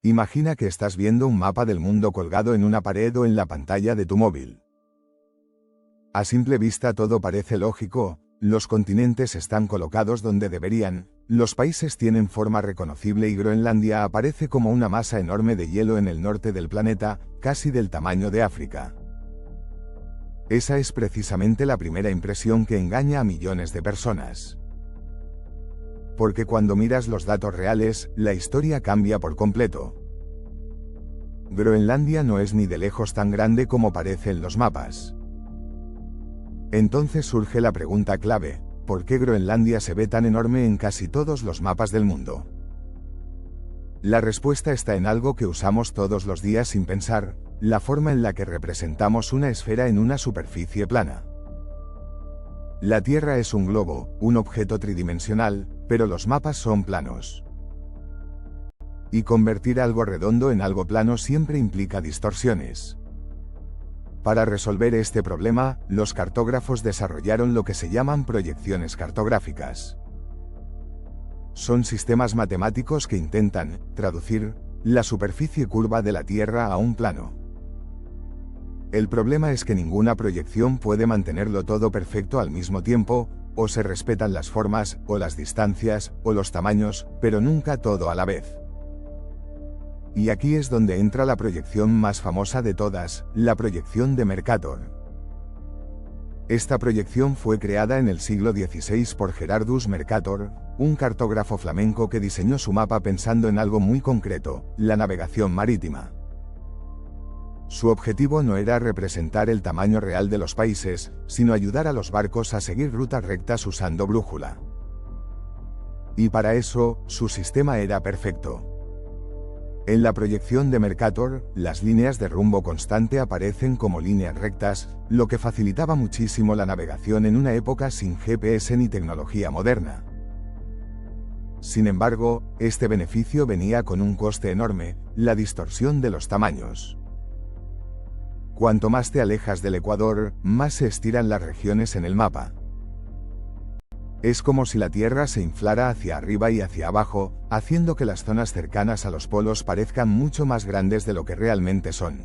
Imagina que estás viendo un mapa del mundo colgado en una pared o en la pantalla de tu móvil. A simple vista todo parece lógico, los continentes están colocados donde deberían, los países tienen forma reconocible y Groenlandia aparece como una masa enorme de hielo en el norte del planeta, casi del tamaño de África. Esa es precisamente la primera impresión que engaña a millones de personas. Porque cuando miras los datos reales, la historia cambia por completo. Groenlandia no es ni de lejos tan grande como parece en los mapas. Entonces surge la pregunta clave: ¿por qué Groenlandia se ve tan enorme en casi todos los mapas del mundo? La respuesta está en algo que usamos todos los días sin pensar: la forma en la que representamos una esfera en una superficie plana. La Tierra es un globo, un objeto tridimensional, pero los mapas son planos. Y convertir algo redondo en algo plano siempre implica distorsiones. Para resolver este problema, los cartógrafos desarrollaron lo que se llaman proyecciones cartográficas. Son sistemas matemáticos que intentan traducir la superficie curva de la Tierra a un plano. El problema es que ninguna proyección puede mantenerlo todo perfecto al mismo tiempo, o se respetan las formas, o las distancias, o los tamaños, pero nunca todo a la vez. Y aquí es donde entra la proyección más famosa de todas, la proyección de Mercator. Esta proyección fue creada en el siglo XVI por Gerardus Mercator, un cartógrafo flamenco que diseñó su mapa pensando en algo muy concreto: la navegación marítima. Su objetivo no era representar el tamaño real de los países, sino ayudar a los barcos a seguir rutas rectas usando brújula. Y para eso, su sistema era perfecto. En la proyección de Mercator, las líneas de rumbo constante aparecen como líneas rectas, lo que facilitaba muchísimo la navegación en una época sin GPS ni tecnología moderna. Sin embargo, este beneficio venía con un coste enorme: la distorsión de los tamaños. Cuanto más te alejas del ecuador, más se estiran las regiones en el mapa. Es como si la Tierra se inflara hacia arriba y hacia abajo, haciendo que las zonas cercanas a los polos parezcan mucho más grandes de lo que realmente son.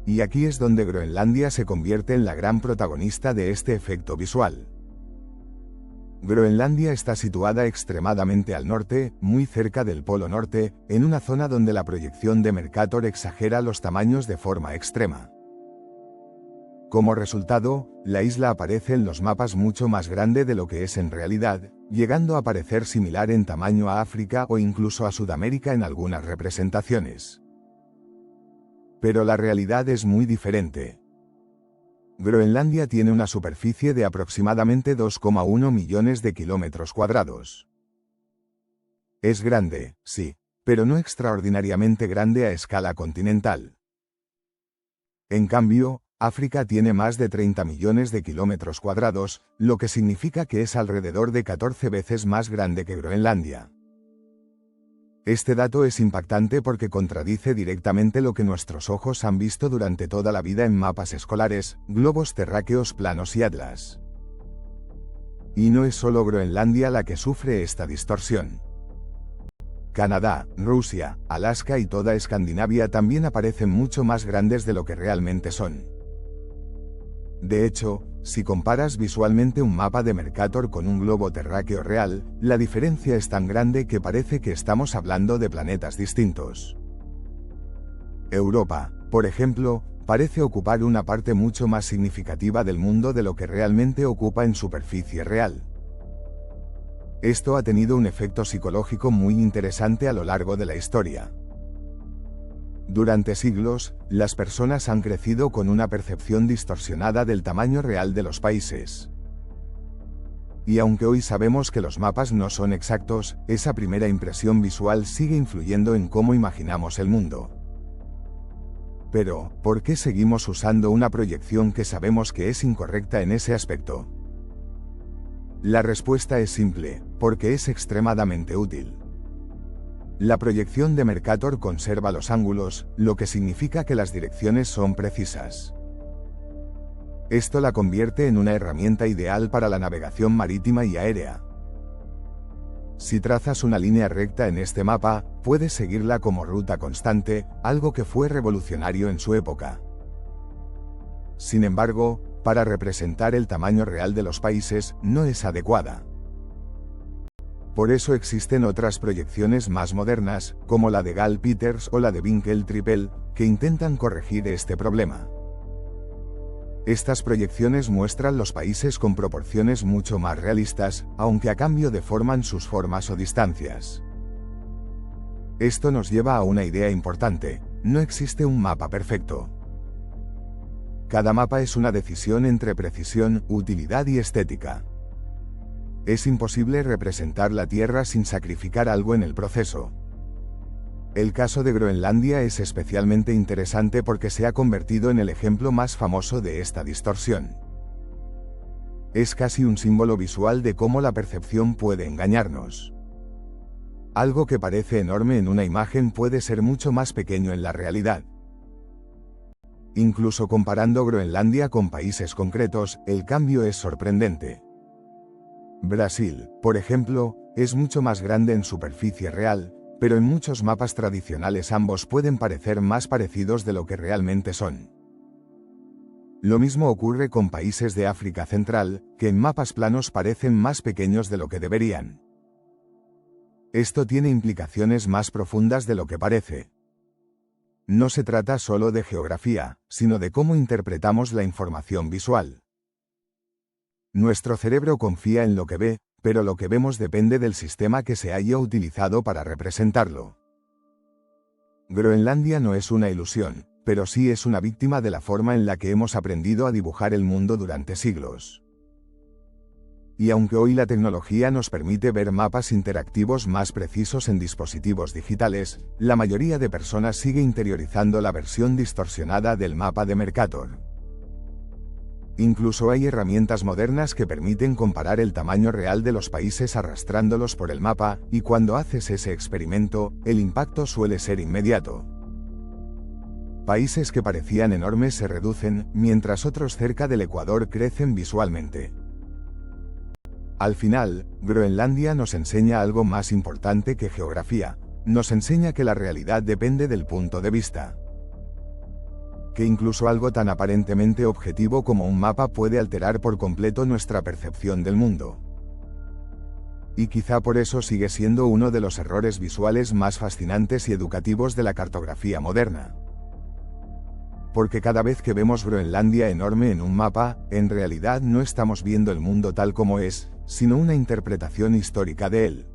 Y aquí es donde Groenlandia se convierte en la gran protagonista de este efecto visual. Groenlandia está situada extremadamente al norte, muy cerca del Polo Norte, en una zona donde la proyección de Mercator exagera los tamaños de forma extrema. Como resultado, la isla aparece en los mapas mucho más grande de lo que es en realidad, llegando a parecer similar en tamaño a África o incluso a Sudamérica en algunas representaciones. Pero la realidad es muy diferente. Groenlandia tiene una superficie de aproximadamente 2,1 millones de kilómetros cuadrados. Es grande, sí, pero no extraordinariamente grande a escala continental. En cambio, África tiene más de 30 millones de kilómetros cuadrados, lo que significa que es alrededor de 14 veces más grande que Groenlandia. Este dato es impactante porque contradice directamente lo que nuestros ojos han visto durante toda la vida en mapas escolares, globos terráqueos planos y atlas. Y no es solo Groenlandia la que sufre esta distorsión. Canadá, Rusia, Alaska y toda Escandinavia también aparecen mucho más grandes de lo que realmente son. De hecho, si comparas visualmente un mapa de Mercator con un globo terráqueo real, la diferencia es tan grande que parece que estamos hablando de planetas distintos. Europa, por ejemplo, parece ocupar una parte mucho más significativa del mundo de lo que realmente ocupa en superficie real. Esto ha tenido un efecto psicológico muy interesante a lo largo de la historia. Durante siglos, las personas han crecido con una percepción distorsionada del tamaño real de los países. Y aunque hoy sabemos que los mapas no son exactos, esa primera impresión visual sigue influyendo en cómo imaginamos el mundo. Pero, ¿por qué seguimos usando una proyección que sabemos que es incorrecta en ese aspecto? La respuesta es simple: porque es extremadamente útil. La proyección de Mercator conserva los ángulos, lo que significa que las direcciones son precisas. Esto la convierte en una herramienta ideal para la navegación marítima y aérea. Si trazas una línea recta en este mapa, puedes seguirla como ruta constante, algo que fue revolucionario en su época. Sin embargo, para representar el tamaño real de los países, no es adecuada. Por eso existen otras proyecciones más modernas, como la de Gall-Peters o la de Winkel-Tripel, que intentan corregir este problema. Estas proyecciones muestran los países con proporciones mucho más realistas, aunque a cambio deforman sus formas o distancias. Esto nos lleva a una idea importante: no existe un mapa perfecto. Cada mapa es una decisión entre precisión, utilidad y estética. Es imposible representar la Tierra sin sacrificar algo en el proceso. El caso de Groenlandia es especialmente interesante porque se ha convertido en el ejemplo más famoso de esta distorsión. Es casi un símbolo visual de cómo la percepción puede engañarnos. Algo que parece enorme en una imagen puede ser mucho más pequeño en la realidad. Incluso comparando Groenlandia con países concretos, el cambio es sorprendente. Brasil, por ejemplo, es mucho más grande en superficie real, pero en muchos mapas tradicionales ambos pueden parecer más parecidos de lo que realmente son. Lo mismo ocurre con países de África Central, que en mapas planos parecen más pequeños de lo que deberían. Esto tiene implicaciones más profundas de lo que parece. No se trata solo de geografía, sino de cómo interpretamos la información visual. Nuestro cerebro confía en lo que ve, pero lo que vemos depende del sistema que se haya utilizado para representarlo. Groenlandia no es una ilusión, pero sí es una víctima de la forma en la que hemos aprendido a dibujar el mundo durante siglos. Y aunque hoy la tecnología nos permite ver mapas interactivos más precisos en dispositivos digitales, la mayoría de personas sigue interiorizando la versión distorsionada del mapa de Mercator. Incluso hay herramientas modernas que permiten comparar el tamaño real de los países arrastrándolos por el mapa, y cuando haces ese experimento, el impacto suele ser inmediato. Países que parecían enormes se reducen, mientras otros cerca del Ecuador crecen visualmente. Al final, Groenlandia nos enseña algo más importante que geografía: nos enseña que la realidad depende del punto de vista. Que incluso algo tan aparentemente objetivo como un mapa puede alterar por completo nuestra percepción del mundo. Y quizá por eso sigue siendo uno de los errores visuales más fascinantes y educativos de la cartografía moderna. Porque cada vez que vemos Groenlandia enorme en un mapa, en realidad no estamos viendo el mundo tal como es, sino una interpretación histórica de él.